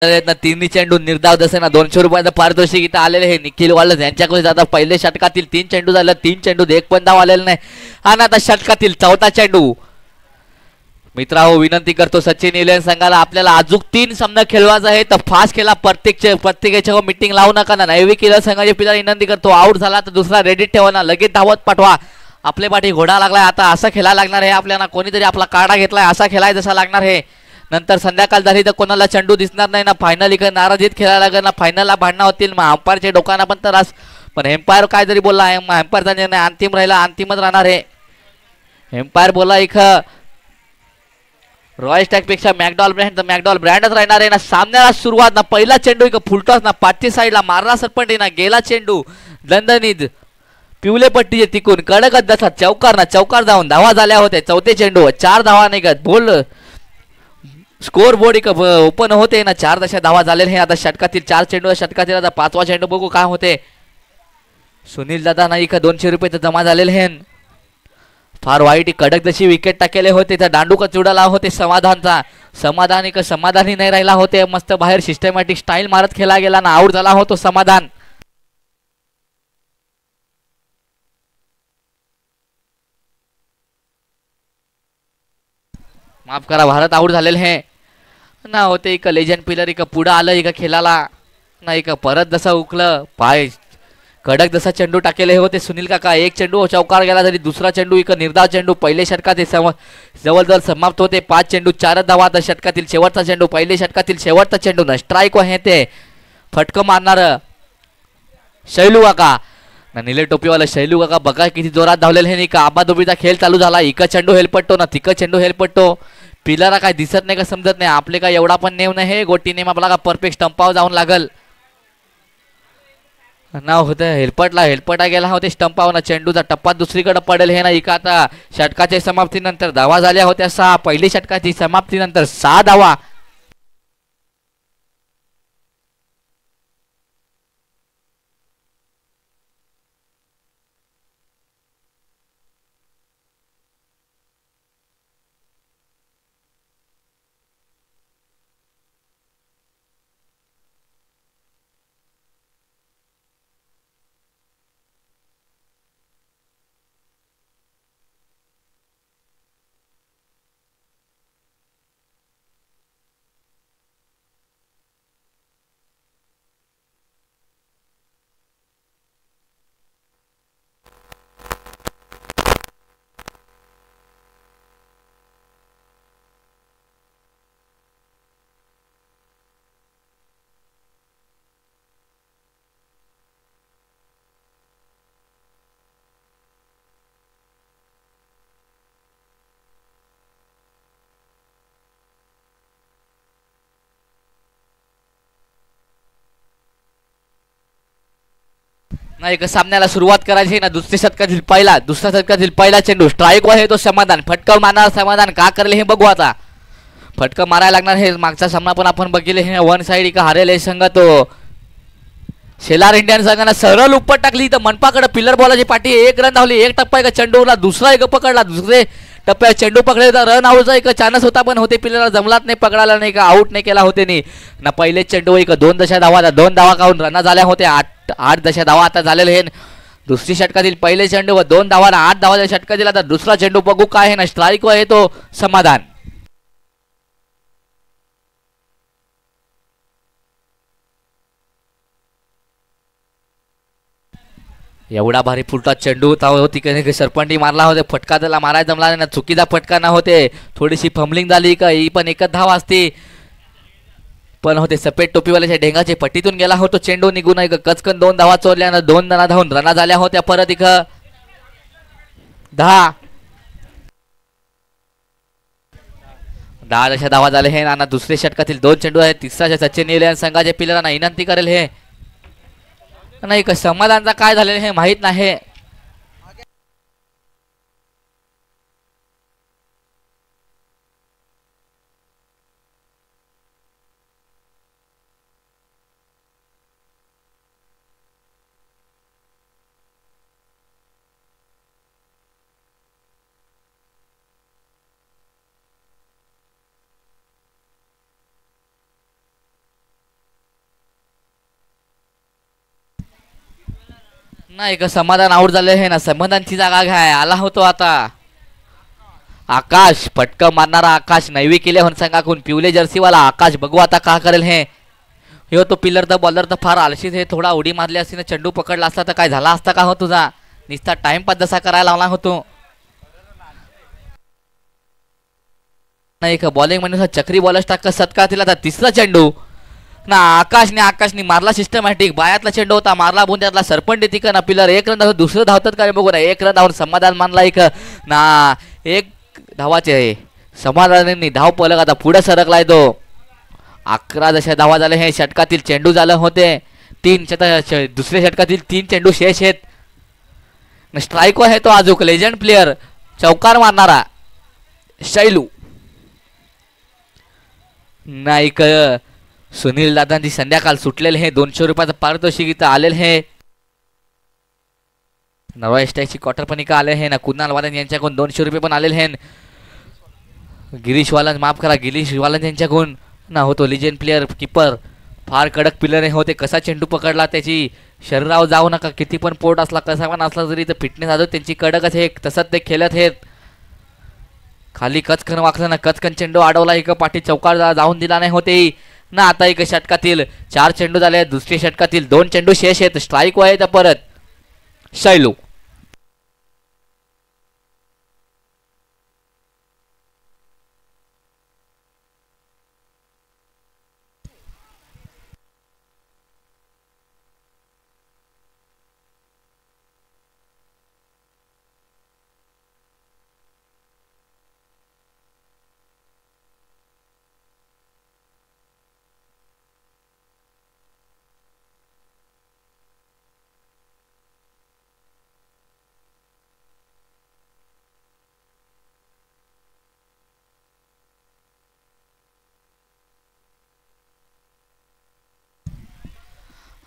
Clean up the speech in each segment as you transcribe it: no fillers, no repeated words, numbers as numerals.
ना तिन्ही चेंडू निर्धाव दसे ना 200 रुपयाचं पारितोषिक इथं आलेले हे निखिल वाळस यांच्याकडे जातात. पहिले षटकातील 3 चेंडू झालं, 3 चेंडू एक पण धाव आलेला नाही. आणि आता षटकातील 4था चेंडू. मित्रांनो विनंती करतो सचिन इलेव्हन संघाला आपल्याला अजून 3 सामना खेळवायचा आहे तर फास्ट खेळा. प्रत्येकाच्या मीटिंग लावू नका ना. नैविक इलेव्हन संघाच्या पिला विनंती करतो आउट झाला तर दुसरा रेडीत ठेवा ना, लगेच धावत पाठवा. आपले पाठी घोडा लागलाय आता असं खेळायला लागणार आहे आपल्याला. कोणीतरी आपला काढा घेतलाय असा खेळाय जसा लागणार आहे. नंतर संध्याकाळ झाली तर कोणाला चेंडू दिसणार नाही ना. फायनल इकडे नाराजीत खेळायला लागेल ना. फायनलला भांडणं होतील मग अंपायरच्या डोकांना पण त्रास. पण एम्पायर काय जरी बोलला आहे एम्पायरचा निर्णय अंतिम राहिला, अंतिमच राहणार आहे. एम्पायर बोला इथं रॉयल स्टॅक पेक्षा मॅकडॉल ब्रँड तर मॅकडॉल ब्रँडच राहणार आहे ना. सामन्याला सुरुवात ना पहिला चेंडू इकडे फुलटॉस ना पाठची साईडला मारला सरपंच ना. गेला चेंडू दणदणीत पिवले पट्टीचे तिकून कडकच दसा चौकार ना. चौकार जाऊन धावा झाल्या होत्या. चौथे चेंडू 4 धावा नाही का बोल स्कोर बोर्ड एक ओपन होते ना. 4 दशा धावा झालेले हे. आता षटकातील 4 चेंडू षटकातील आता 5वा चेंडू बघू काय होते. सुनील दादा नाही का 200 रुपये तर जमा झालेले हे. फार वाईट कडक जशी विकेट टाकेले होते त्या दांडू का चुडाला होते समाधानचा. समाधानी नाही राहिला होते. मस्त बाहेर सिस्टमॅटिक स्टाईल मारत खेळला गेला ना. आउट झाला होतो समाधान. माफ करा भारत आउट झालेले हे ना होते. एक लेजंड प्लेयर एक पुढं आलं एक खेळाला नाही का परत जसं उकलं पाय कडक जसा चेंडू टाकेले होते सुनील काका. एक चेंडू चौकार गेला तरी दुसरा चेंडू एक निर्धाव चेंडू. पहिले षटकात जवळजवळ समाप्त होते. 5 चेंडू 4 धावा. तर षटकातील शेवटचा चेंडू पहिले षटकातील शेवटचा चेंडू ना स्ट्राईक आहे ते फटकं मारणार शैलू काका ना. निले टोपीवाला शैलू काका बघा किती जोरात धावलेले हे नाही का. आबादोबीचा खेळ चालू झाला. इका चेंडू हेलपट्टो ना तिक चेंडू हेलपट्टो. पिलरा काय दिसत नाही का समजत नाही. आपले काय एवढा पण नेम नाही हे. गोटी नेम आपला का परफेक्ट स्टंपावर जाऊन लागल नाव होतं. हेलपटा गेला होते स्टंपावर ना. चेंडूचा टप्पा दुसरीकडे पडेल हे ना. इका आता षटकाच्या समाप्तीनंतर धावा झाल्या होत्या 6. पहिली षटकाची समाप्तीनंतर 6 धावा. नाही का सामन्याला सुरुवात करायची ना. दुसऱ्या षटकातील पहिला चेंडू स्ट्राईक आहे तो समाधान. फटकं मारणार समाधान का करेल हे बघू आता. फटकं मारायला लागणार हे. मागचा सामना पण आपण बघितले हे. वन साइड का हारेल हे संघ तो शेलार इंडियन संघानं सरळ उपट टाकली. तर मनपाकडे पिलर बॉलाची पाठी 1 रन धावली. 1 टप्पा एका चेंडूला दुसरा एक पकडला. दुसरे टप्प्यात चेंडू पकडले तर रन आऊटचा एक चान्स होता पण होते पिलरला जमलाच नाही पकडायला नाही का. आऊट नाही केला होते नाही ना. पहिले चेंडू एक 2 दशा धावा 2 धावा काढून रन झाल्या होत्या. 8 दशा धावा आता झालेले हे. दुसरी षटकातील पहिले चेंडू व 2 धावा 8 धावा षटकातील आता दुसरा चेंडू बघू काय आहे ना. स्ट्राईक आहे तो समाधान. एवढा भारी फुलटा चेंडू होती सरपंटी मारला होते. फटका त्याला मारायला जमला नाही ना. चुकीचा फटका ना होते. थोडीशी फंबलिंग झाली का ही पण एकच धाव असते पण होते. सफेद टोपीवाल्याच्या ढेंगाचे पट्टीतून गेला होतो चेंडू निघून. कचकन 2 धावा चोरल्या ना. 2 रना धावून रना झाल्या होत्या. परत इक 10 दशा धावा झाले हे ना. दुसरे षटकातील 2 चेंडू आहेत. तिसरा सचिन इलेव्हन संघाच्या पिलरांना विनंती करेल हे नाही का. समाधानचा काय झालेलं हे माहित नाही. नाही का समाधान आऊट झाले हे ना समाधानची जागा घ्याय आला होतो आता आकाश फटका मारणारा आकाश नैवी केले होऊन सांगाकून पिवले जर्सीवाला आकाश बघू आता का करेल हे हो तो पिलर द बॉलर तर फार आलशीच हे थोडा उडी मारली असती ना चेंडू पकडला असता तर काय झाला असता का हो तुझा निस्ता टाइमपास जसा करायला लावला होतो नाही का बॉलिंग म्हणजे चक्री बॉलर्स टाक सत्कार दिला तर तिसरा चेंडू ना आकाशने मारला सिस्टमॅटिक बायातला चेंडू होता मारला बुन त्यातला सरपंच देती का ना पिलर एक रन दुसरं धावतात का बघू ना एक रन धावून समाधान मानला एक ना एक धावाचे आहे समाधानाने धाव पलक आता पुढे सरकलाय तो 11 जशा धावा झाले हे षटकातील चेंडू झाले होते दुसऱ्या षटकातील 3 चेंडू शेष आहेत स्ट्राईक आहे तो आजूक लेजंड प्लेयर चौकार मारणारा शैलू नाईक सुनील दादांची संध्याकाळ सुटलेले हे 200 रुपयाचं पारितोषिक इथं आलेलं हे नवा एस्टॅकची क्वार्टर पण इकडे आले हे ना कुणाल वालन यांच्याकडून 200 रुपये पण आलेले हे गिरीश वालन माफ करा गिरीश वालन यांच्याकडून ना होतो लिजेंड प्लेयर किपर फार कडक प्लेयर होते कसा चेंडू पकडला त्याची शरीरावर जाऊ नका किती पण पोट असला कसा पण असला जरी तर फिटनेस आजो त्यांची कडकच हे तसंच ते खेळत आहेत खाली कचकन वाकलं ना कचकन चेंडू अडवला एक पाठी चौकार जाऊन दिला नाही होते ना आता एक षटकातील 4 चेंडू झाले दुसऱ्या षटकातील 2 चेंडू शेष आहेत स्ट्राईक आहे परत शैलू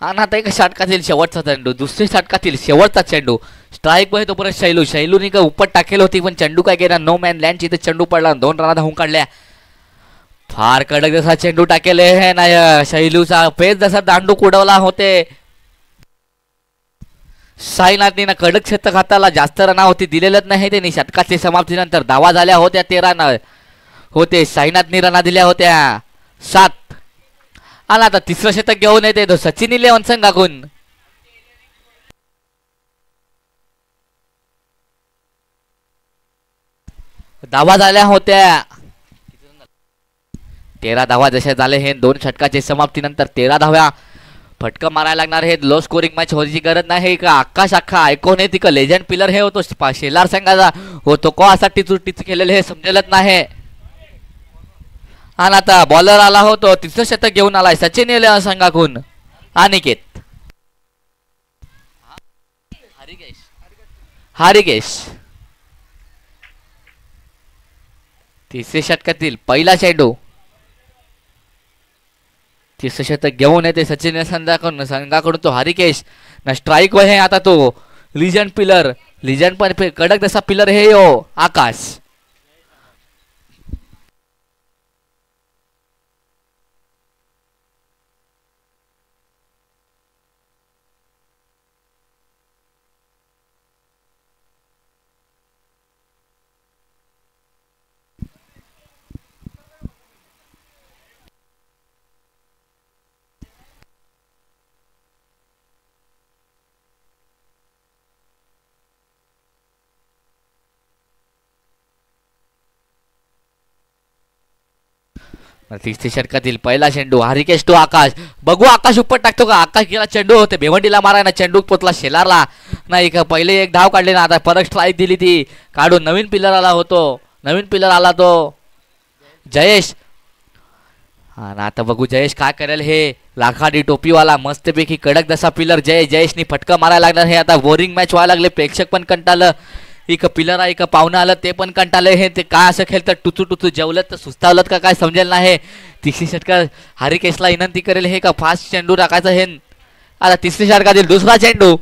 आणि आता एक षटकातील शेवटचा चेंडू दुसऱ्या षटकातील शेवटचा चेंडू स्ट्राईक आहे तो परत शैलूने का उपट टाकेल होती पण चेंडू काय केला नो मॅन लँड इथे चेंडू पडला 2 रना धावून काढल्या फार कडक जसा चेंडू टाकेल हे ना शैलूचा पेस जसा दांडू उडवला होते साईनाथनी ना कडक शतक हाताला जास्त रना होती दिलेलंच नाही त्यांनी षटकाच्या समाप्तीनंतर धावा झाल्या होत्या 13 होते साईनाथनी रना दिल्या होत्या 7 आणि आता तिसरं शतक घेऊन येते तो सचिन इलेव्हन संघाकून धावा झाल्या होत्या 13 धावा जशा झाले हे 2 षटकाच्या समाप्तीनंतर 13 धाव्या फटका मारायला लागणार हे लो स्कोरिंग मॅच होण्याची गरज नाही का आकाश अख्खा ऐकून हे तिक लेजंड पिलर हे होतो शेलार संघाचा होतो को असा टिचू केलेले हे समजेलच नाही आणि आता बॉलर आला होतो तिसरं शतक घेऊन आलाय सचिन इलेव्हन संघाकून अनिकेत हारिकेश तिसऱ्या षटकातील पहिला चेंडू तिसरं शतक घेऊन येते सचिन संघाकडून तो हारिकेश ना स्ट्राईक आहे आता तो लिजंड पिलर लिजंड पण कडक तसा पिलर हे हो आकाश तिसऱ्या षटकातील पहिला चेंडू हारिकेश टू आकाश बघू आकाश उपर टाकतो का आकाश गेला चेंडू होते भेवंडीला माराय ना चेंडू पोचला शेलारला नाही का पहिले एक धाव काढले ना आता परत स्ट्राईक दिली ती काढून नवीन पिलर आला तो जयेश आणि आता बघू जयेश काय करेल हे लाखाडी टोपीवाला मस्तपैकी कडक जसा पिलर जयेशनी फटका मारायला लागणार हे आता बोरिंग मॅच व्हायला लागले प्रेक्षक पण कंटाळलं एक पिलर आहे एक पाहुणं आलं ते पण कंटाळले हे ते काय असं खेळतात टुचू जेवलं तर सुस्तावलं का काय समजेल नाही तिसरी षटका हारिकेशला विनंती करेल हे का फास्ट चेंडू टाकायचं हे आता तिसऱ्या षटकातील दुसरा चेंडू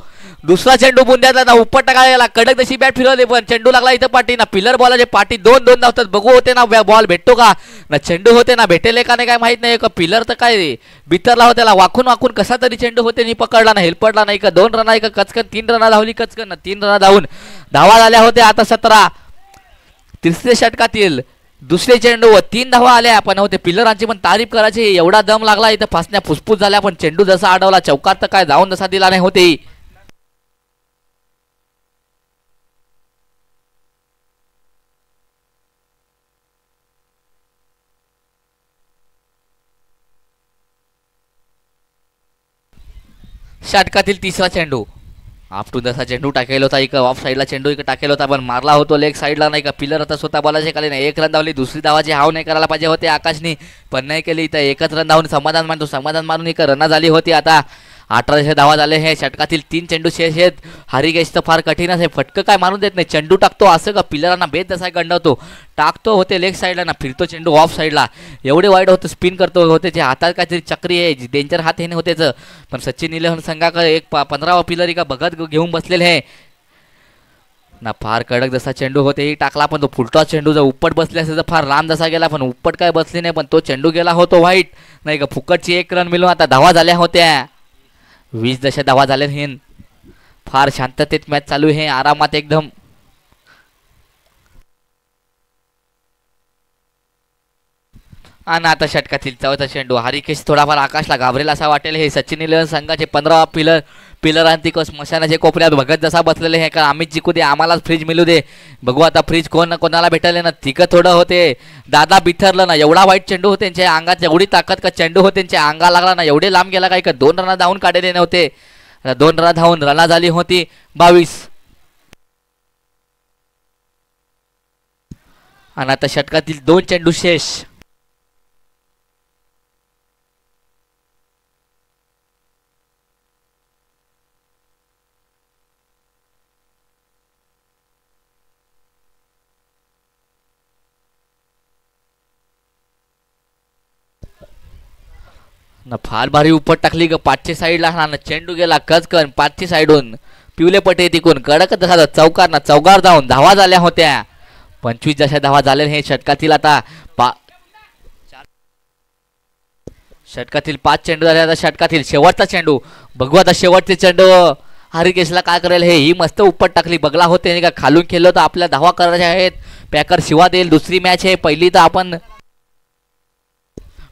दुसरा चेंडू बुंद्यातला ना उप्पर टाकायला कडक तशी बॅट फिरवली पण चेंडू लागला इथं पाठी ना पिलर बॉलाचे पाठी दोन दोन धावतात बघू होते ना बॉल भेटतो का ना चेंडू होते ना भेटेल का नाही काय माहित नाही का पिलर तर काय बितरला होता त्याला वाकून वाकून कसा तरी चेंडू होते नाही पकडला ना हेल्पडला नाही का 2 रन का कचकन 3 रन धावली कचकन ना 3 रन धावून धावा झाल्या होत्या आता 17 तिसऱ्या षटकातील दुसरे चेंडू व 3 धावा आल्या पण होते पिलरांची पण तारीफ करायची एवढा दम लागला इथं फासण्या फुसफुस झाल्या पण चेंडू जसा अडवला चौकार तर काय जाऊन जसा दिला नाही होते षटकातील तिसरा चेंडू आपटून जसा चेंडू टाकेल होता एक ऑफ साईडला चेंडू एक टाकेल होता पण मारला होतो लेग साईडला नाही का पिलर आता स्वतः बॉलाचे खाली नाही 1 रन धावली दुसरी धावाची हाव नाही करायला पाहिजे होते आकाशनी पण नाही केली तर 1च रन धावून समाधान मानतो समाधान मारून एक रन झाली होती आता 18 धावा झाले हे षटकातील 3 चेंडू शेष आहेत हरिकेशचं फार कठीण आहे फटकं काय मारून देत नाही चेंडू टाकतो असं का पिलरांना बेत जसा गंडवतो टाकतो होते लेग साईडला ना फिरतो चेंडू ऑफ साईडला एवढे वाईट होतं स्पिन करतो होते जे हातात काहीतरी चक्री आहे डेंजर हात हे होतेच पण सचिन निलहन संघाकडे एक 15वा पिलर का बघत घेऊन बसलेले आहे ना फार कडक जसा चेंडू होते ही टाकला पण तो फुलटॉस चेंडू जर उपट बसले असेल तर फार लांब जसा गेला पण उपट काय बसली नाही पण तो चेंडू गेला होतो वाईट नाही का फुकटची 1 रन मिळून आता धावा झाल्या होत्या 20 जशा धावा झाल्या हे फार शांततेत मॅच चालू आहे आरामात एकदम आणि आता षटकातील चौथा चेंडू हरिकेश थोडाफार आकाशला घाबरेल असा वाटेल हे सचिन निलहन संघाचे 15 पिलरांती स्मशानाचे कोपऱ्यात बघत जसा बसलेले हे का आम्हीच जिंकू दे आम्हालाच फ्रीज मिळू दे बघू आता फ्रीज कोणाला भेटले ना तिकं थोडं होते दादा बिथरलं ना एवढा वाईट चेंडू होते त्यांच्या अंगात एवढी ताकद का चेंडू होते त्यांच्या अंगा लागला ना एवढे लांब गेला काय का 2 रन धावून काढलेले नव्हते 2 रन धावून रना झाली होती 22 आणि आता षटकातील 2 चेंडू शेष ना फार भारी उपट टाकली ग पाठच्या साईडला ना चेंडू गेला कचकन पाठची साईडून पिवले पटे तिकून कडक तसा चौकार ना चौकार जाऊन धावा झाल्या होत्या 25 जशा धावा झाल्या हे षटकातील आता षटकातील 5 चेंडू झाले आता षटकातील शेवटचा चेंडू बघू आता शेवटचे चेंडू हरिकेशला काय करेल हे ही मस्त उपट टाकली बगला होते नाही का खालून खेळलो तर आपल्या धावा करायच्या आहेत पॅकर शिवा देईल दुसरी मॅच आहे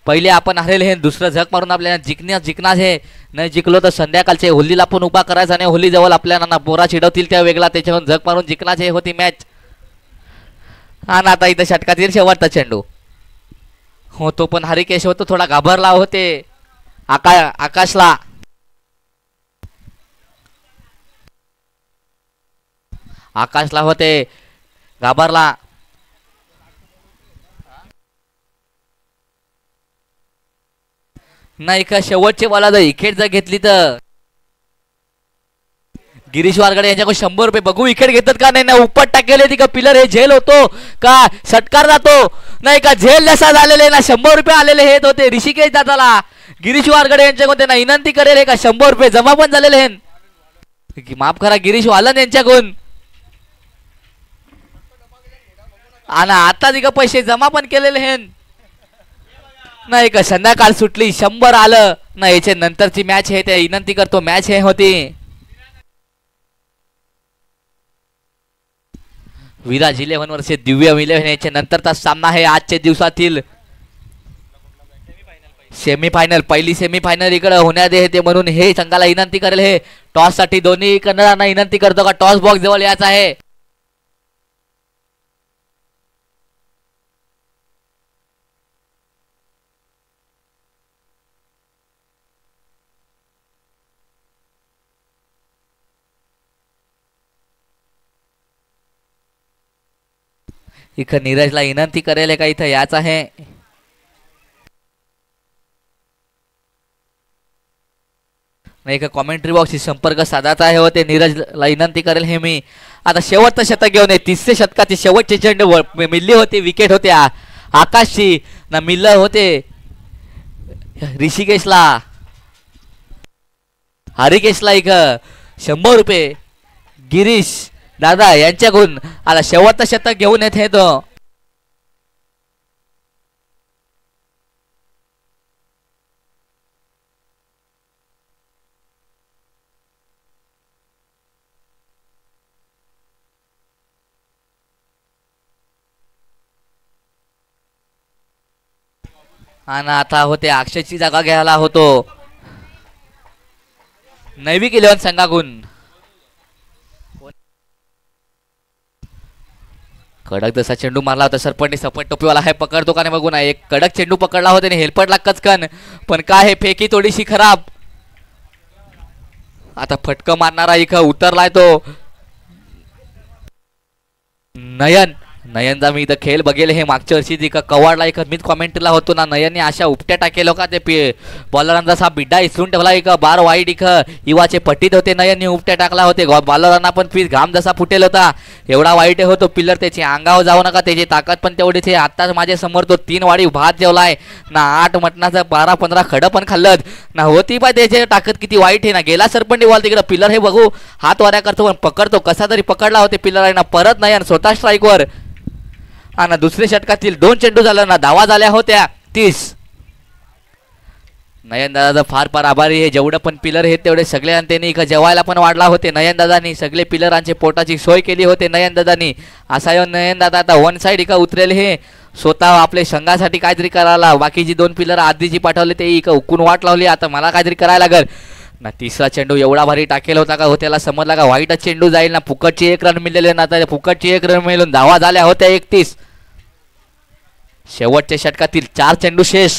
पहिले आपण हरेल हे दुसरं झक मारून आपल्याला जिंकणार हे नाही जिंकलो तर संध्याकाळचे होलीला पण उभा करायचा नाही होली जवळ आपल्याला ना बोरा चिडवतील त्या वेगळा त्याच्यावर झक मारून जिंकण्याची होती मॅच आणि आता इथं षटकातील शेवटचा चेंडू हो तो पण हरिकेश होतो थोडा घाबरला होते आकाशला होते घाबरला नाही का शेवटचे बॉल जर विकेट जर घेतली तर गिरीश वारगडे यांच्याकडे 100 रुपये बघू विकेट घेतात का नाही ना उपट टाकेल ती का पिलर हे झेल होतो का षटकार जातो नाही का झेल जसा झालेले ना 100 रुपये आलेले हे होते ऋषिकेश दादाला गिरीश वारगडे यांच्याकडून त्यांना विनंती करेल हे का 100 रुपये जमा पण झालेले हे माफ करा गिरीश वालन यांच्याकडून आणि आता ती का पैसे जमा पण केलेले हे नाही का संध्याकाळ सुटली 100 आलं ना याच्या नंतरची मॅच आहे ते विनंती करतो मॅच हे होती विराज 11 वर्षे दिव्य 11 याच्या नंतरचा सामना आहे आजच्या दिवसातील सेमीफायनल पहिली सेमीफायनल इकडे होण्यात येते म्हणून हे संघाला विनंती करेल हे टॉस साठी दोन्ही कर्णधारांना विनंती करतो का टॉस बॉक्स जवळ यायचा आहे इथं नीरजला विनंती करेल का इथं याच आहे नाही का कॉमेंट्री बॉक्सशी संपर्क साधायचा आहे होते नीरजला विनंती करेल हे मी आता शेवटचं शतक घेऊन तिसरे शतकाची शेवटचे चेंडू मिल्ली होती विकेट होते आकाशची ना मिल्ल होते ऋषिकेशला हरिकेशला इथं 100 रुपये गिरीश दादा यांच्याकडून आता शेवटचं शतक घेऊन येत आहेत. आणि आता होते अक्षयची जागा घ्यायला होतो नैविक 11 संघाकडून. कडक जसा चेंडू मारला होता सरपंच सपट टोपीवाला आहे पकडतो का नाही बघू ना. एक कडक चेंडू पकडला होता हेल्पटला कचकन पण काय हे फेकी थोडीशी खराब. आता फटकं मारणारा इथं उतरलाय तो नयन. नयनचा मी इथं खेळ बघेल हे मागच्या वर्षी इथं कवाडला एक मीच कॉमेंटला होतो ना. नयनने अशा उपट्या टाकेल का ते बॉलरांचा असा बिड्डा इसरून ठेवला एक बार वाईट इथं इवाचे पट्टीत होते. नयनने उपट्या टाकला होते बॉलरांना पण पीस घाम जसा फुटेल होता एवढा वाईट होतो पिल्लर. त्याची अंगावर जाऊ नका त्याची ताकद पण तेवढीच आहे. आत्ताच माझ्या समोर तो 3 वाडी भात जेवलाय ना 8 मटणाचं 12-15 खडं पण खाल्लं ना. होती पाय त्याची ताकद किती वाईट आहे ना. गेला सरपंच बॉल तिकडं पिल्लर हे बघू हात वाऱ्या करतो पण पकडतो कसा तरी पकडला होते पिल्लर आहे ना. परत नयन स्वतः स्ट्राईकवर आणि दुसऱ्या षटकातील 2 चेंडू झाला ना. धावा झाल्या होत्या 30. नयन दादा फार फार आभारी आहे. जेवढं पण पिलर आहेत तेवढे सगळे त्यांनी इकडे जेवायला पण वाढला होते नयन दादानी. सगळे पिलरांचे पोटाची सोय केली होते नयन दादानी. असा येऊन नयन दादा आता वन साइड इकडे उतरेल हे स्वतः आपल्या संघासाठी काहीतरी करायला. बाकीची 2 पिलर आधीची पाठवले ते इकडे उकून वाट लावली आता मला काहीतरी करायला लागल ना. तिसरा चेंडू एवढा भारी टाकेल होता का हो त्याला समजला का वाईटच चेंडू जाईल ना. फुकटची 1 रन मिळाले ना. आता फुकटची 1 रन मिळून धावा झाल्या होत्या 31. शेवटच्या षटकातील 4 चेंडू शेष.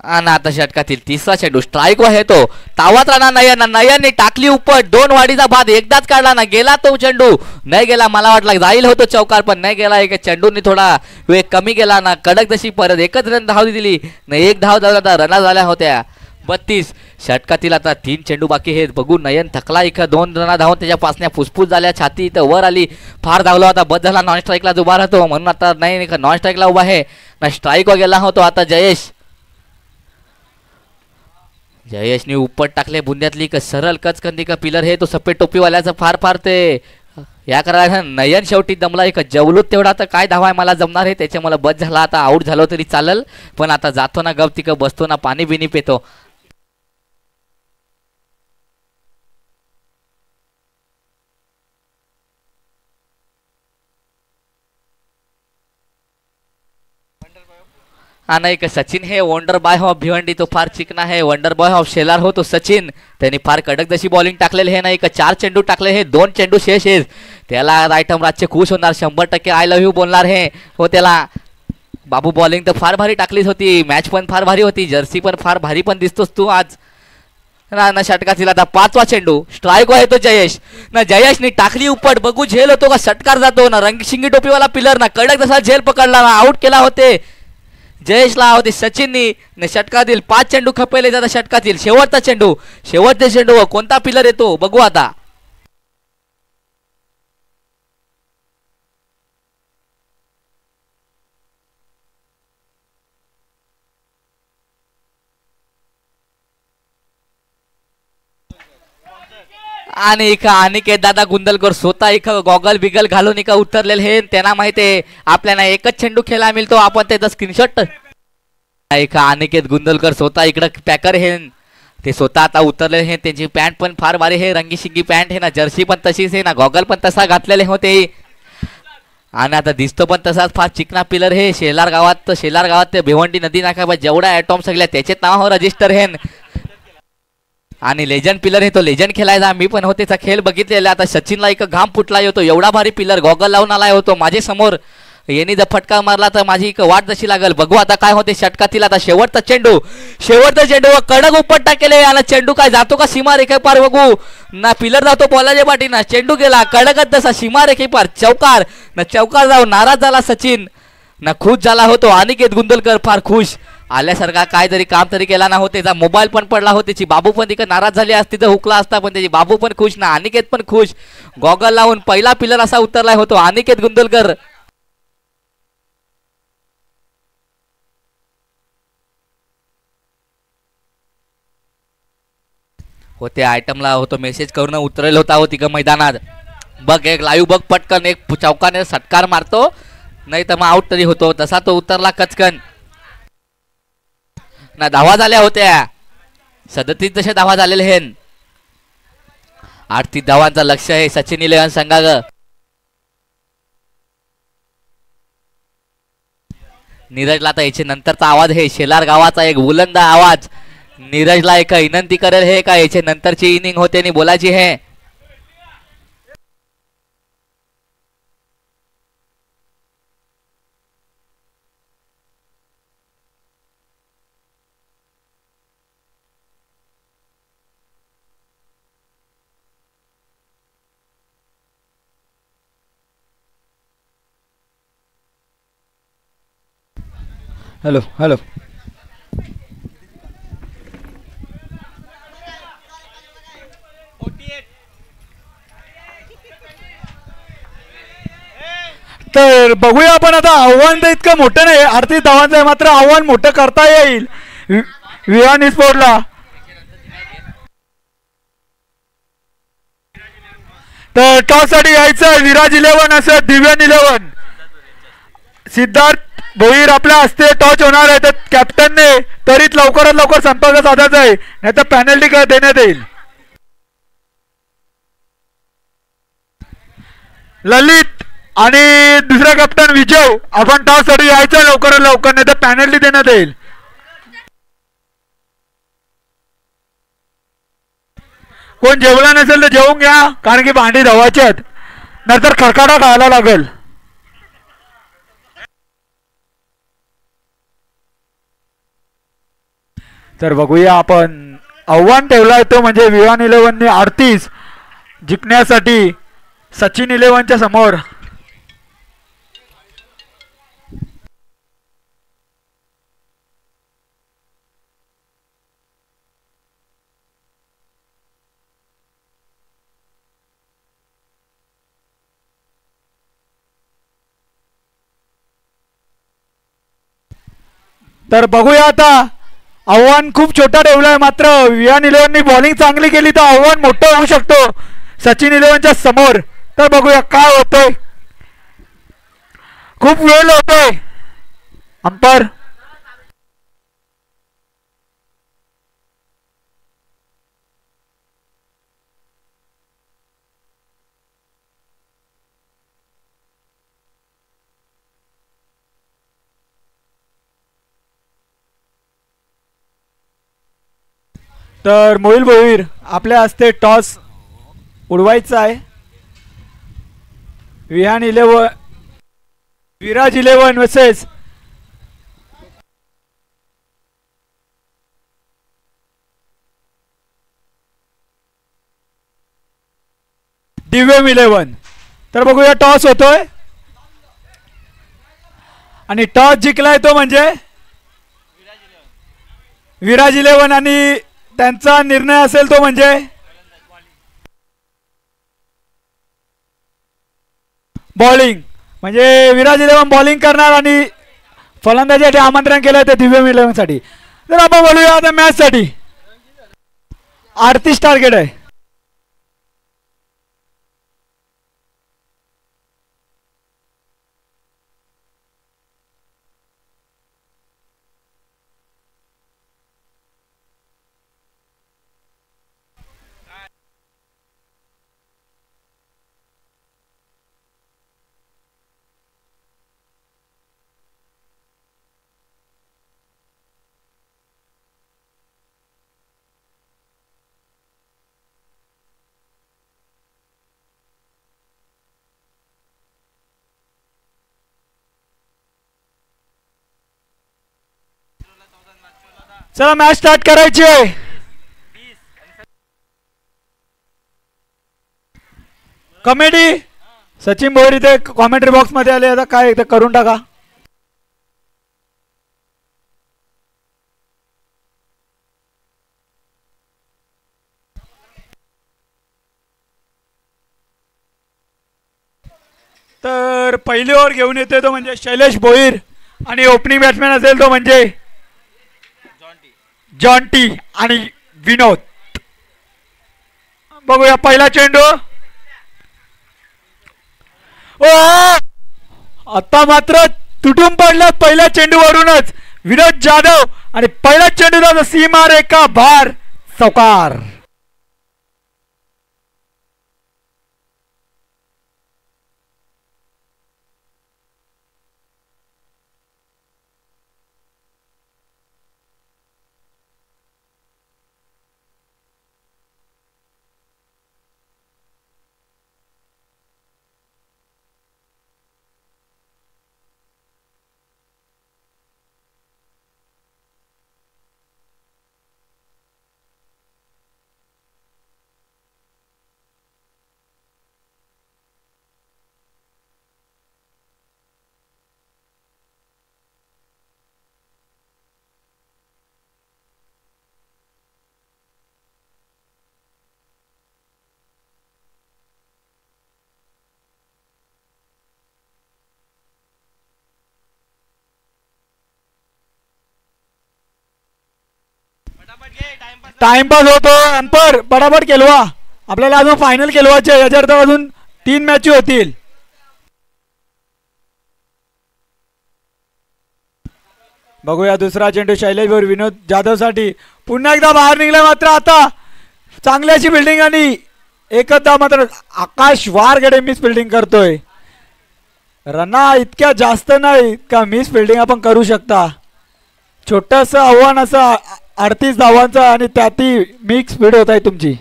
आणि आता षटकातील 3रा चेंडू स्ट्राईक वर येतो. तावात राहणार नयन. नयनने टाकली उपट 2 वाडीचा बाद एकदाच काढला ना. गेला तो चेंडू नाही गेला. मला वाटलं जाईल होतो चौकार पण नाही गेला. एक चेंडूने थोडा वेळ कमी गेला ना. कडक जशी परत एकच रन धाव दिली ना. 1 धाव झाला रना झाल्या होत्या 32. षटकातील आता 3 चेंडू बाकी आहेत. बघू नयन थकला इकडं 2 रना धावून त्याच्यापासून फुसफुस झाल्या. छाती इथं वर आली फार धावला होता. बद झाला नॉन स्ट्राईकला उभा राहतो म्हणून आता नाही नॉन स्ट्राईकला उभा आहे ना. स्ट्राईक वर गेला होतो आता जयेशने उपट टाकले बुंद्यातली का सरळ कचकंदी का पिलर हे तो सफेद टोपीवाल्याचं फार फार ते या करायला. नयन शेवटी दमला एक जेवलूत तेवढा तर काय धावाय मला जमणार आहे त्याच्या मला बस झाला. आता आऊट झालो तरी चालेल पण आता जातो ना गप तिकडं बसतो ना पाणी बिनी पितो. आणि एक सचिन हे वंडर बॉय ऑफ भिवंडी तो फार चिकना है. वंडर बॉय ऑफ शेलार हो तो सचिन. त्यांनी फार कडक जशी बॉलिंग टाकलेली हे ना. एक 4 चेंडू टाकले हे 2 चेंडू शेष आहे. त्याला आयटम राजचे खुश होणार 100% आय लव्ह यू बोलणार हे हो त्याला. बाबू बॉलिंग तर फार भारी टाकलीच होती. मॅच पण फार भारी होती. जर्सी पण फार भारी पण दिसतोस तू आज ना. षटकातील आता 5वा चेंडू स्ट्राईक वर येतो जयेश ना. जयेशने टाकली उपट बघू झेल होतो का षटकार जातो ना. रंगशिंगी टोपीवाला पिलर ना कडक जसा झेल पकडला ना. आउट केला होते जयेशला होते सचिननी. षटकातील 5 चेंडू खपेले जातात. षटकातील शेवटचा चेंडू कोणता पिलर येतो बघू आता. आणि इका अनिकेत दादा गुंदलकर स्वतः इथं गॉगल बिगल घालून इका उतरलेले हे. त्यांना माहिती आहे आपल्याला एकच चेंडू खेळायला मिळतो. आपण त्याचा स्क्रीनशॉट इका अनिकेत गुंदलकर स्वतः इकडं पॅकर हे ते स्वतः आता उतरले हे. त्यांची पॅन्ट पण फार भारी हे रंगी शिंगी पॅन्ट आहे ना. जर्सी पण तशीच आहे ना. गॉगल पण तसा घातलेले होते आणि आता दिसतो पण तसाच फार चिकना पिलर हे. शेलार गावात ते भिवंडी नदी नाका जेवढा ॲटॉम सगळ्या त्याचे नाव रजिस्टर हे. आणि लेजंड पिलर आहे तो लेजंड खेळायचा. मी पण होतेचा खेळ बघितलेला. आता सचिनला एक घाम फुटला होतो एवढा भारी पिलर गॉगल लावून आलाय होतो माझे समोर. यांनी जर फटका मारला तर माझी एक वाट जशी लागल बघू आता काय होते षटकातील. आता शेवटचा चेंडू कडक उपट टाकेले आणि चेंडू काय जातो का सीमा रेखे पार बघू ना. पिलर जातो बॉलाच्या पाठी ना. चेंडू गेला कडकच तसा सीमा रेखे पार चौकार ना. चौकार जाऊन नाराज झाला सचिन ना. खुश झाला होतो अनिकेत गुंदलकर फार खुश आल्यासारखा. काय तरी काम तरी केला ना हो. त्याचा मोबाईल पण पडला हो. त्याची बाबू पण तिकडे नाराज झाली असती तर हुकला असता पण त्याची बाबू पण खुश ना. अनिकेत पण खुश. गॉगल लावून पहिला पिलर असा उतरलाय होतो अनिकेत गुंदलकर. होते आयटमला होतो मेसेज करून उतरेल होता हो तिकडं मैदानात. बघ एक लाईव्ह बघ पटकन एक चौकाने षटकार मारतो नाही तर मग आउट तरी होतो. तसा तो उतरला कचकन ना. धावा झाल्या होत्या 37 जसे धावा झालेले हे. 38 धावांचा लक्ष आहे सचिन 11 संघाग. नीरजला आता याच्या नंतरचा आवाज आहे शेलार गावाचा एक बुलंद आवाज. नीरजला एक विनंती करेल हे का याच्या नंतरची इनिंग होते आणि बोलायची है. Hello hello. तर बघूया आपण आता. आव्हान तर इतकं मोठं नाही 38 धावांचं आहे मात्र आव्हान मोठं करता येईल विहान स्पोर्टला. तर टॉस साठी यायचं विराज 11 असं दिव्यान 11. सिद्धार्थ भोईर आपल्या हस्ते टॉस होणार आहे तर कॅप्टनने तरीच लवकरात लवकर संपर्क साधायचा आहे नाही तर पेनल्टी देण्यात येईल. ललित आणि दुसरा कॅप्टन विजय आपण टॉस साठी यायचं लवकरात लवकर नाही तर पेनल्टी देण्यात येईल. कोण जेवला नसेल तर जेवून घ्या कारण की भांडी धवायची आहेत नंतर खरकाटा खायला लागेल. तर बघूया आपण. आव्हान ठेवला तो म्हणजे विहान 11ने 38 जिंकण्यासाठी सचिन 11च्या समोर. तर बघूया आता. आव्हान खूप छोटा ठेवलाय मात्र विहान 11ने बॉलिंग चांगली केली तर आव्हान मोठं होऊ शकतो सचिन 11च्या समोर. तर बघूया काय होतंय. खूप वेळ होतोय अंपायर. तर मोहिल भोईर आपल्या हस्ते टॉस उडवायचा आहे. विहान 11 विराज 11 वर्सेस दिव्यम 11. तर बघूया टॉस होतोय आणि टॉस जिंकलाय तो म्हणजे विराज 11 आणि त्यांचा निर्णय असेल तो म्हणजे बॉलिंग. म्हणजे विराज 11 बॉलिंग करणार आणि फलंदाजीसाठी आमंत्रण केलं ते दिव्यम 11 साठी. तर आपण बोलूया आता मॅच साठी. 38 टार्गेट आहे. चला मॅच स्टार्ट करायची आहे. कॉमेडी सचिन भोईर इथे कॉमेंट्री बॉक्स मध्ये आले आता काय ते करून टाका. तर पहिली ओव्हर घेऊन येते तो म्हणजे शैलेश भोईर आणि ओपनिंग बॅट्समॅन असेल तो म्हणजे जॉन्टी आणि विनोद. बघूया पहिला चेंडू. ओ आता मात्र तुटून पडला पहिल्या चेंडूवरूनच विनोद जाधव आणि पहिला चेंडूचा सीमा रेखा भार चौकार. टाइमपास होतो. अंपर पटापट केलवा. आपल्याला अजून फायनल केलवाचे. याच्यावर तर अजून 3 मॅची होतील. बघूया दुसरा चेंडू शैलेश भोईर विनोद जाधव साठी पुन्हा एकदा बाहेर निघला. मात्र आता चांगली अशी फिल्डिंग आणि एकदा मात्र आकाश वारगडे मिस फिल्डिंग करतोय. रना इतक्या जास्त नाही का मिस फिल्डिंग आपण करू शकता. छोटस आव्हान असं 38 धावांचा आणि त्यातही मिक्स स्पीड होत आहे तुमची.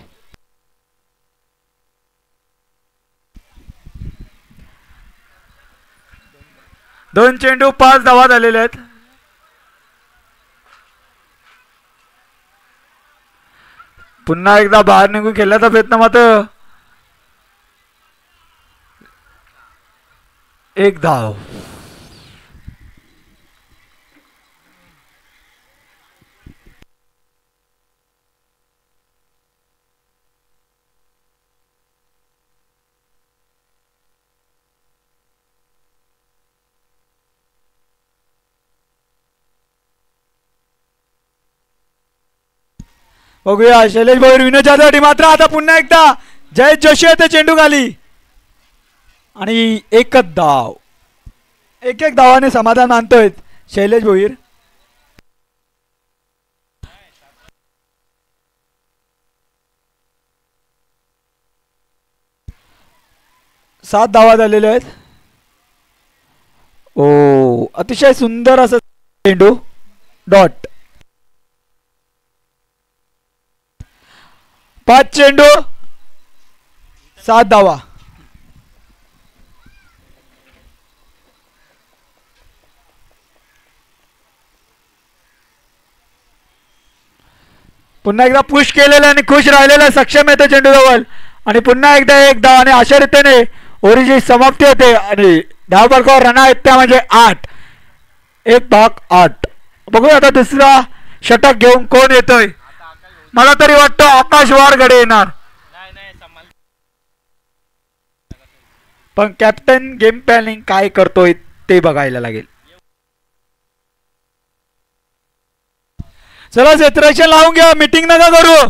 दोन चेंडू 5 धावा झालेले आहेत. पुन्हा एकदा बाहेर निघून खेळण्याचा प्रयत्न मात्र 1 धाव. बघूया शैलेश भोईर विनोद जाधव मात्र आता पुन्हा एकदा जयेश जोशी येते चेंडू खाली आणि एकच धाव. एक धावाने समाधान मानतोय शैलेश भोईर. सात धावा झालेल्या आहेत. ओ अतिशय सुंदर असं चेंडू डॉट. 5 चेंडू 7 धावा. पुन्हा एकदा पुश केलेलं आणि खुश राहिलेला सक्षम येतो चेंडू जवळ आणि पुन्हा एकदा 1 धाव आणि अशा रीतीने ओरिजी समाप्ती होते आणि धावफलकावर रना आहेत त्या म्हणजे 8. 1/8. बघूया आता दुसरा षटक घेऊन कोण येतोय. मला तरी वाटतं आकाश वारगडे येणार पण कॅप्टन गेम प्लॅनिंग काय करतोय ते बघायला लागेल. चला सेलिब्रेशन लावून घ्या. मीटिंग नका करू.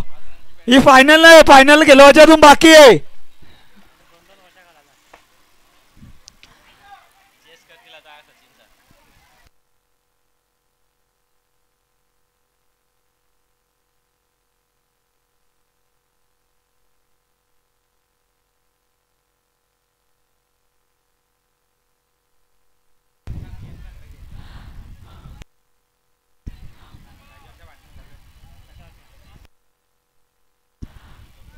ही फायनल नाही. फायनल खेळवायच्या अजून बाकी आहे.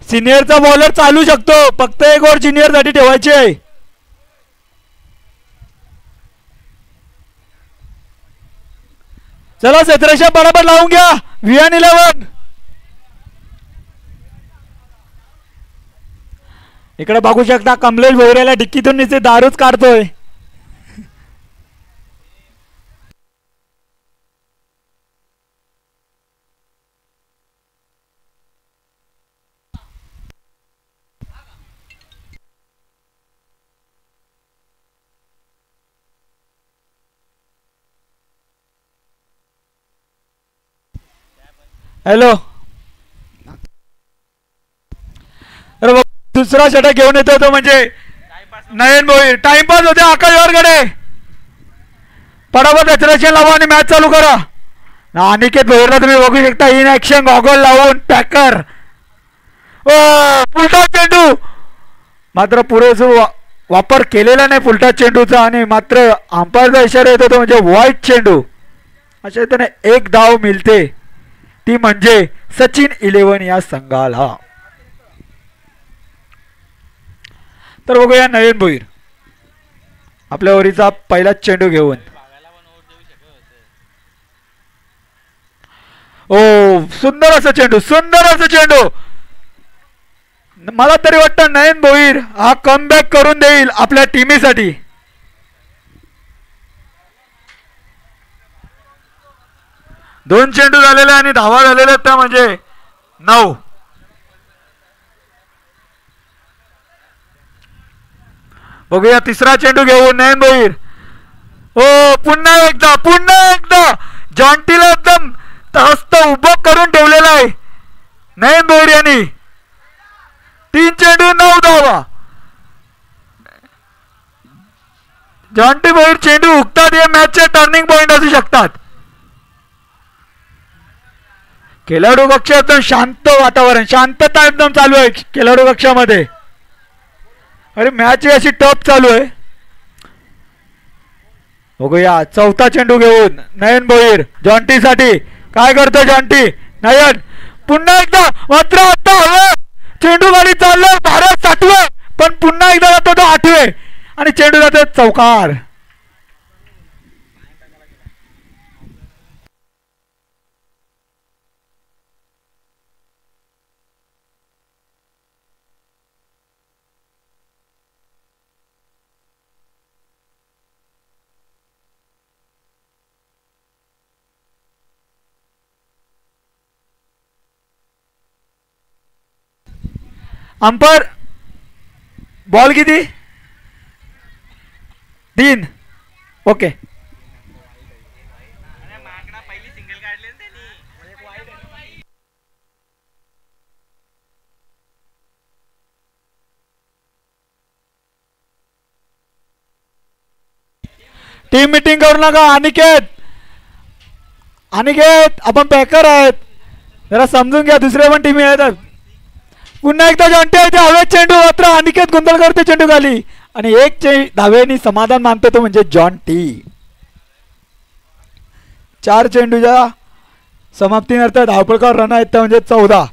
सिनियरचा बॉलर चालू शकतो. फक्त 1 ओव्हर ज्युनियर साठी ठेवायची आहे. चला सेलिब्रेशन बरोबर लावून घ्या. VN11 इकडे बघू शकता कमलेश भोईरेला डिक्कीतून नीचे दारूच काढतोय. हॅलो अरे दुसरा षटक घेऊन येतो तो म्हणजे नयन भोईर. टाइमपास होते आकाश वारगडे. पटापट एक्सप्रेशन लावा आणि मॅच चालू करा. अनिकेत भोईरला तुम्ही बघू शकता इन ऍक्शन गॉगल लावून पॅकर. ओ पुलटा चेंडू मात्र पुरेसा वापर केलेला नाही पुलटा चेंडूचा आणि मात्र अंपायरचा इशारा येतो तो म्हणजे व्हाईट चेंडू. अशा त्याने एक धाव मिळते ती म्हणजे सचिन 11 या संघाला. तर बघूया नयन भोईर आपल्या ओव्हरीचा पहिला चेंडू घेऊन. ओ सुंदर असं चेंडू, सुंदर असं चेंडू. मला तरी वाटतं नयन भोईर हा कमबॅक करून देईल आपल्या टीमीसाठी. दोन चेंडू झालेले आणि धावा झालेल्या त्या म्हणजे 9. बघूया तिसरा चेंडू घेऊन नयन भोईर. हो पुन्हा एकदा जॉन्टीला एकदम हस्त उभं करून ठेवलेला आहे नयन भोईर यांनी. 3 चेंडू 9 धावा. जॉन्टी भोईर चेंडू हुकतात हे मॅचचे टर्निंग पॉइंट असू शकतात. खेळाडू कक्ष एकदम शांत वातावरण, शांतता एकदम चालू आहे खेळाडू कक्षामध्ये. अरे मॅच अशी टफ चालू आहे. बघूया चौथा चेंडू घेऊन नयन भोईर जॉन्टीसाठी. काय करतो जॉन्टी? नयन पुन्हा एकदा मात्र आता हवं चेंडू गाडी चाललं भारत 7वे पण पुन्हा एकदा जातो तो 8वे आणि चेंडू जातो चौकार. अंपायर बॉल किती? 3. ओके. टीम मीटिंग करू नका. अनिकेत आपण पॅकर आहेत, जरा समजून घ्या. दुसरे पण टीम आहेत. पुन्हा एकदा जॉन्टी आहे हवे चेंडू मात्र अनिकेत गोंधळ करते चेंडू खाली आणि एक धावेनी समाधान मानतो तो म्हणजे जॉन्टी. 4 चेंडूच्या समाप्तीनंतर धावपळकर रन आहेत त्या म्हणजे 14.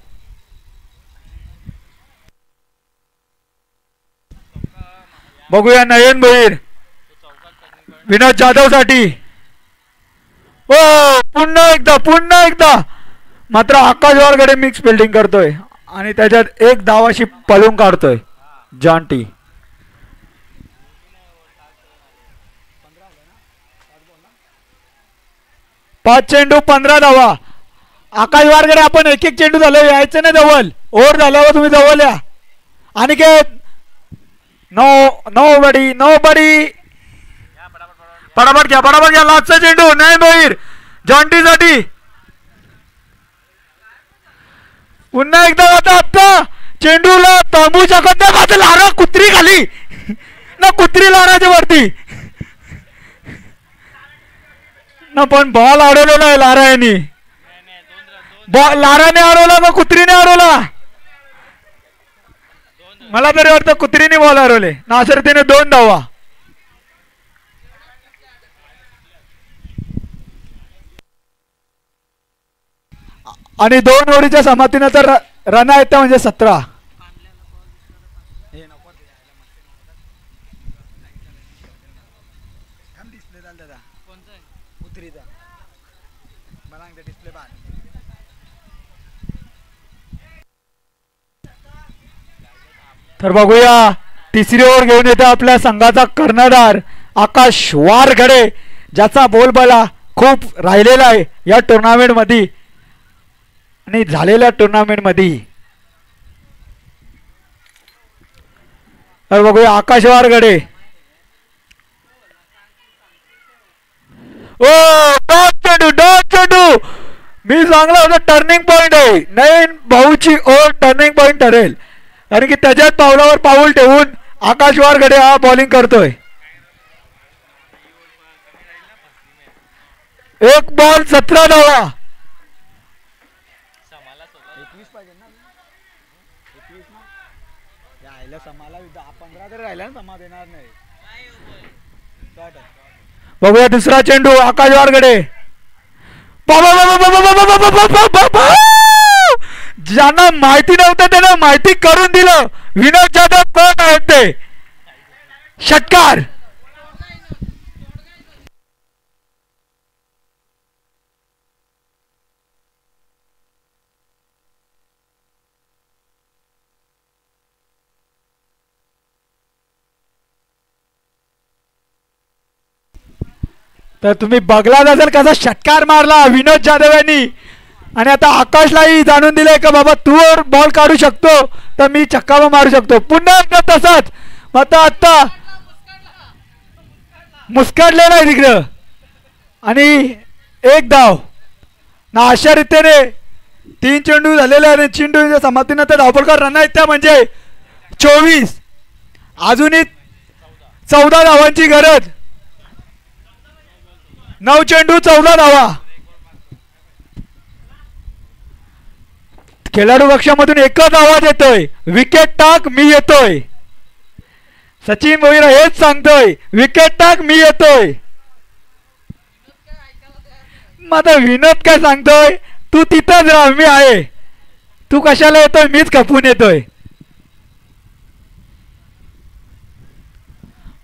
बघूया नयन भोईर विनोद जाधव साठी. हो पुन्हा एकदा मात्र आकाश वारगडे मिक्स फिल्डिंग करतोय आणि त्याच्यात एक धावाशी पळून काढतोय जॉन्टी. 5 चेंडू 15 धावा. आकाश वारगडे आपण एक चेंडू झालो यायचं नाही जवळ. ओव्हर झाल्यावर तुम्ही जवळ या. अनिकेत नो बडी पटापट घ्या. लास्टचा चेंडू नयन भोईर जॉन्टीसाठी. पुन्हा एकदा आता चेंडूला थांबू शकत नाही. माझं लारा कुत्री खाली ना, कुत्री लाराच्या वरती ना, पण बॉल अडवलेला आहे लारा यांनी. लाराने अडवला का कुत्रीने अडवला? मला तरी वाटतं कुत्रीने बॉल हरवले. नासरतीने 2 धावा. आणि 2 ओव्हरीच्या समाप्तीनंतर रन आहेत त्या म्हणजे 17. तर बघूया तिसरी ओव्हर घेऊन येतो आपल्या संघाचा कर्णधार आकाश वारगडे, ज्याचा बोलबाला खूप राहिलेला आहे या टुर्नामेंट मध्ये आणि झालेल्या टुर्नामेंट मध्ये. तर बघूया आकाश वारगडे. ओ डॉट चेंडू मी सांगला होता टर्निंग पॉइंट आहे. नयन भाऊची ओव्हर टर्निंग पॉइंट ठरेल कारण की त्याच्याच पावलावर पाऊल ठेवून आकाश वारगडे हा बॉलिंग करतोय. 1 बॉल 17 धावा. बघूया दुसरा चेंडू आकाश वारगडे. ज्यांना माहिती नव्हतं त्यांना माहिती करून दिलं. विनोद जाधव कोण आहेत ते षटकार. तर तुम्ही बघलाच असेल कसा षटकार मारला विनोद जाधव यांनी. आणि आता आकाशलाही जाणून दिलंय का बाबा तू बॉल काढू शकतो तर मी चक्कावा मारू शकतो. पुन्हा एकदा तसाच मग आता मुस्काडलेला आहे तिकडं. आणि 1 धाव ना अशा रीतीने 3 चेंडू झालेले आणि चेंडूच्या समाप्तीनंतर धावफलकावर रन आहेत त्या म्हणजे 24. अजूनही 14 धावांची गरज. 9 चेंडू 14 धावा. खेळाडू कक्षामधून एकच आवाज येतोय विकेट टाक मी येतोय. सचिन भोईरा हेच सांगतोय विकेट टाक मी येतोय. मग आता विनोद काय सांगतोय तू तिथंच राह मी आहे. तू कशाला येतोय मीच खपून येतोय.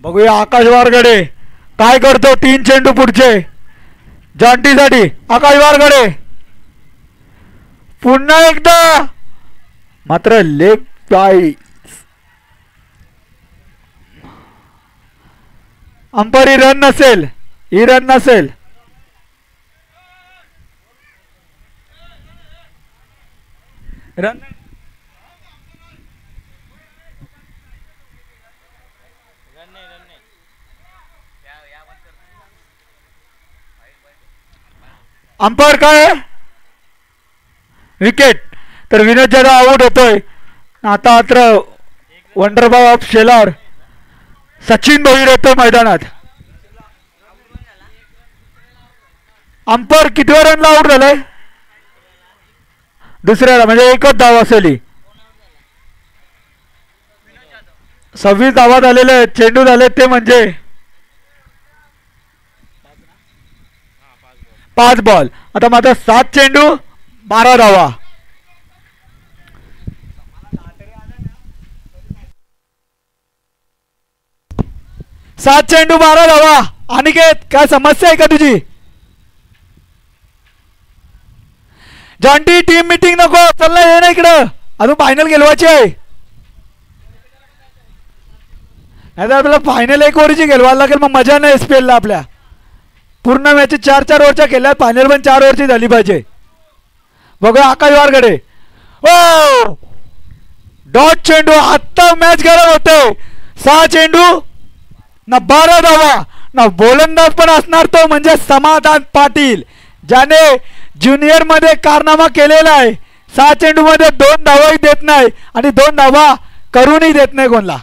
बघूया आकाश वारगडे काय करतो. 3 चेंडू पुढचे जॉन्टीसाठी. आकाश वारगडे पुन्हा एकदा मात्र लेग बाय. अंपायर ही रन नसेल. ही रन नसेल. रन अंपायर काय विकेट. तर विनोद जाधव आउट होतोय. आता मात्र वंडरबॉय ऑफ शेलार सचिन भोईर येतो मैदानात. अंपायर किती रनला आउट झालाय. दुसऱ्याला म्हणजे एकच धाव असेल. 26 धावा झालेले चेंडू झाले ते म्हणजे 5 बॉल. आता मात्र 7 चेंडू 12 धावा. सात चेंडू 12 धावा. अनिकेत काय समस्या आहे का तुझी. जॉन्टी टीम मीटिंग नको चल ना ये ना इकडं अजून फायनल गेलवायची आहे. नाही तर आपल्याला फायनल 1 ओव्हरची गेलवायला लागेल मग मजा नाही स्पेलला. आपल्या पूर्ण मॅच 4-4 ओव्हरच्या केल्या. फायनल पण 4 ओव्हरची झाली पाहिजे. बघूया आकाश वारगडे. ओ डॉट चेंडू. आत्ता मॅच गरम होते. 6 चेंडू ना 12 धावा ना गोलंदाज पण असणार तो म्हणजे समाधान पाटील ज्याने ज्युनियर मध्ये कारनामा केलेला आहे. 6 चेंडू मध्ये 2 धावाही देत नाही आणि 2 धावा करूनही देत नाही कोणला.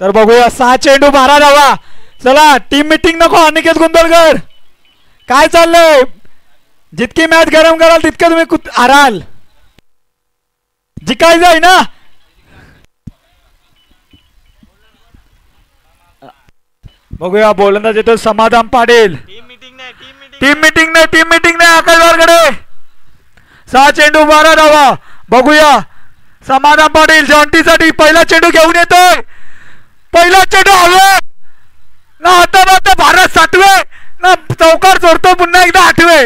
तर बघूया 6 चेंडू 12 धावा. चला टीम मीटिंग नको. अनिकेत गुंदलकर काय चाललंय. जितकी मॅच गरम कराल तितकं तुम्ही हाराल. जिकायचं आहे ना. बघूया गोलंदाज येतो समाधान पाटील. टीम मीटिंग नाही आकाश वारगडे. 6 चेंडू 12 धावा. बघूया समाधान पाटील जॉन्टीसाठी पहिला चेंडू घेऊन येतोय. पहिला चेंडू हवे ना हातामध्ये भारत साठवे ना चौकार चोरतो पुन्हा एकदा आठवे.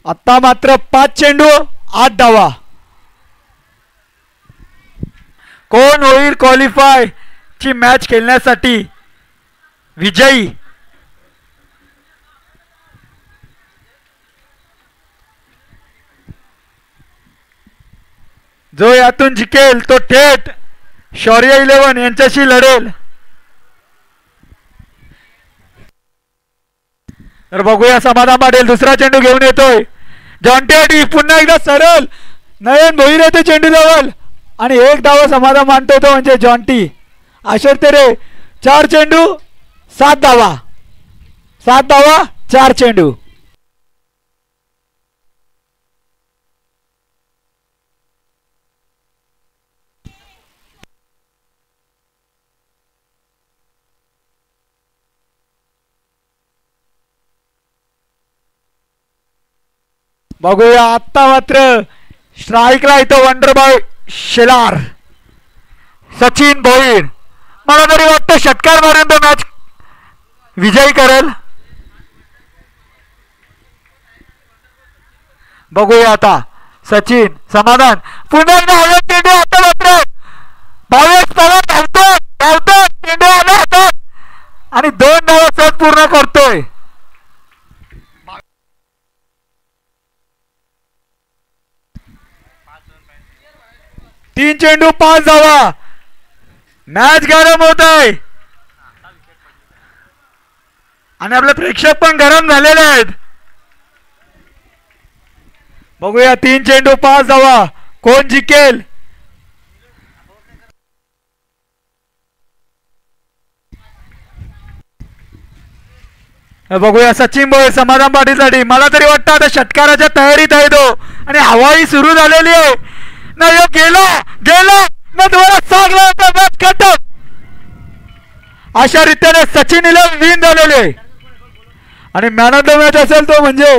आता मात्र 5 चेंडू 8 धावा. कोण होईल क्वालिफाय ची मॅच खेळण्यासाठी विजयी? जो यातून जिंकेल तो थेट शौर्य 11 यांच्याशी लढेल. तर बघूया समाधान पाटील दुसरा चेंडू घेऊन येतोय. जॉन्टी पुन्हा एकदा सरळ नयन भोईर येते चेंडू जवळ आणि 1 धाव समाधान मानतो तो म्हणजे जॉन्टी. आशर तेरे 4 चेंडू 7 धावा. 7 धावा 4 चेंडू. बघूया आत्ता मात्र स्ट्राईकला इथं वंडरबॉय शेलार सचिन भोईर. मला तरी वाटतं षटकार मारून तो मॅच विजयी करेल. बघूया आता सचिन समाधान पुन्हा एकदा हवेत चेंडू. आता मात्र भावेश पवार धावतो चेंडू आला हातात आणि 2 धावा सहज पूर्ण करतोय. 3 चेंडू 5 धावा. मॅच गरम होत आहे आणि आपले प्रेक्षक पण गरम झालेले आहेत. बघूया 3 चेंडू 5 धावा कोण जिंकेल? बघूया सचिन भोईर समाधान पाटीलसाठी. मला तरी वाटतं आता षटकाराच्या तयारीत आहे तो आणि हवाई सुरू झालेली आहे. नाही गेला ना तुम्हाला सांगला होता मॅच खतम. अशा रीतीने सचिन 11 विन झालेले आणि मॅन ऑफ द मॅच असेल तो म्हणजे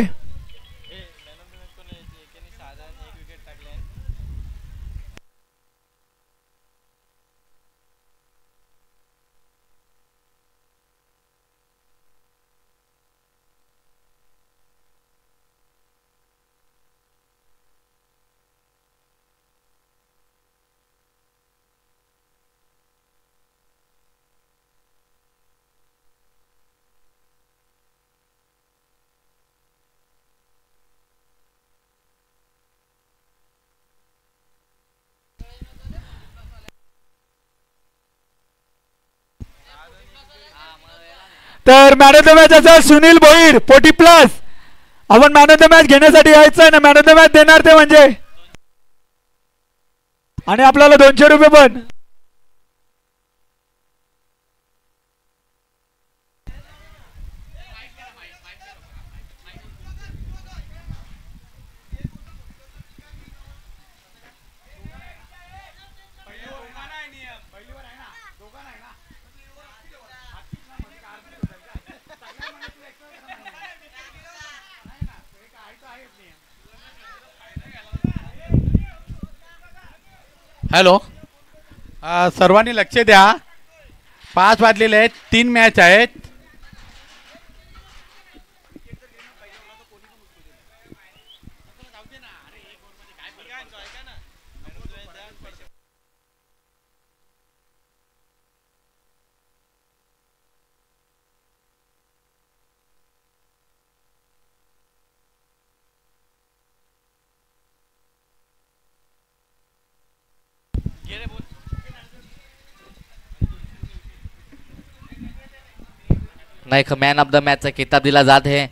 तर मॅन ऑफ द मॅच असेल सुनील भोईर 40+. आपण मॅन ऑफ द मॅच घेण्यासाठी यायचं ना मॅन ऑफ द मॅच देणार ते म्हणजे आणि आपल्याला 200 रुपये पण. हॅलो सर्वांनी लक्ष द्या. 5 वाजलेले आहेत. 3 मॅच आहेत. नाही मॅन ऑफ द मॅच चा किताब दिला जात है.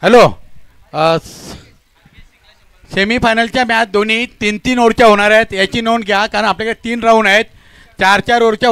हॅलो सेमीफायनलच्या मॅच दोन्ही 3-3 ओव्हरच्या होणार आहेत. याची नोंद घ्या कारण आपल्याकडे 3 राऊंड आहेत. 4-4 ओव्हरच्या